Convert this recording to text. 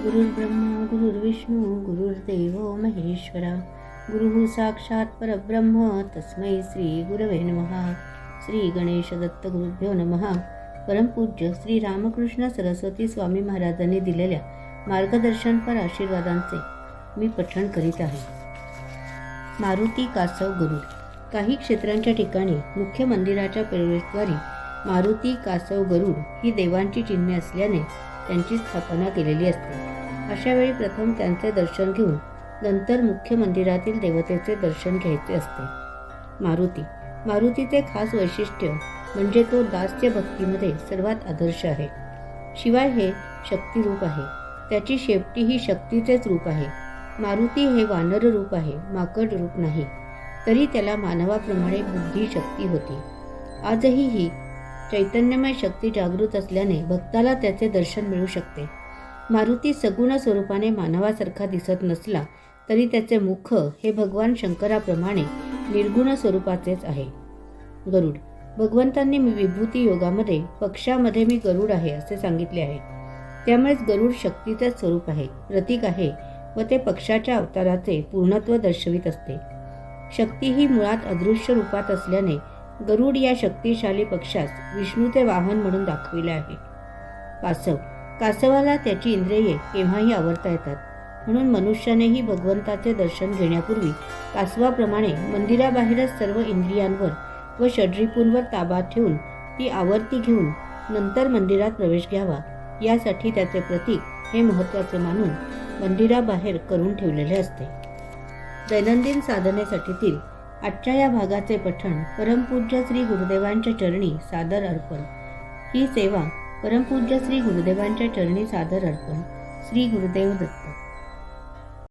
गुरुर्ब्रह्मा गुरुर्विष्णू गुरुर्देव महेश्वरा गुरुः साक्षात परब्रह्म तस्मै श्री गुरवे नमः. श्री गणेश दत्त गुरुभ्यो नमः. परमपूज्य श्री रामकृष्ण सरस्वती स्वामी महाराजांनी दिलेल्या मार्गदर्शनपर आशीर्वादांचे मी पठण करीत आहे. मारुती कासव गरुड. काही क्षेत्रांच्या ठिकाणी मुख्य मंदिराच्या प्रवेशद्वारी मारुती कासव गरुड ही देवांची चिन्हे असल्याने त्यांची स्थापना केलेली असते. अशा वेळी प्रथम त्यांचे दर्शन घेऊन नंतर मुख्य मंदिरातील देवतेचे दर्शन घ्यायचे असते. मारुतीचे खास वैशिष्ट्य म्हणजे तो दास्य भक्तीमध्ये सर्वात आदर्श आहे. शिवाय हे शक्तिरूप आहे. त्याची शेपटी ही शक्तीचेच रूप आहे. मारुती हे वानर रूप आहे, माकड रूप नाही. तरी त्याला मानवाप्रमाणे बुद्धी शक्ती होती. आजही ही चैतन्यमय शक्ती जागृत असल्याने भक्ताला त्याचे दर्शन मिळू शकते. मारुती सगुण स्वरूपाने मानवासारखा दिसत नसला तरी त्याचे मुख हे भगवान शंकराप्रमाणे निर्गुण स्वरूपाचेच आहे. गरुड. भगवंतांनी विभूती योगामध्ये पक्षामध्ये मी गरुड आहे असे सांगितले आहे. त्यामुळेच गरुड शक्तीचे स्वरूप आहे, प्रतीक आहे व ते पक्षाच्या अवताराचे पूर्णत्व दर्शवित असते. शक्ती ही मुळात अदृश्य रूपात असल्याने गरुड या शक्तिशाली पक्षास विष्णूचे वाहन म्हणून दाखविले आहे. कासवाला त्याची इंद्रिये केव्हाही आवरता येतात. म्हणून मनुष्यानेही भगवंताचे दर्शन घेण्यापूर्वी कासवाप्रमाणे मंदिराबाहेरच सर्व इंद्रियांवर व षड्रिपूंवर ताबा ठेवून ती आवर्ती घेऊन नंतर मंदिरात प्रवेश घ्यावा. यासाठी त्याचे प्रतीक हे महत्त्वाचे मानून मंदिराबाहेर करून ठेवलेले असते. दैनंदिन साधनेसाठीतील आजच्या या भागाचे पठण परमपूज्य श्री गुरुदेवांच्या चरणी सादर अर्पण. ही सेवा परमपूज्य श्री गुरुदेवांच्या चरणी सादर अर्पण. श्री गुरुदेव दत्त.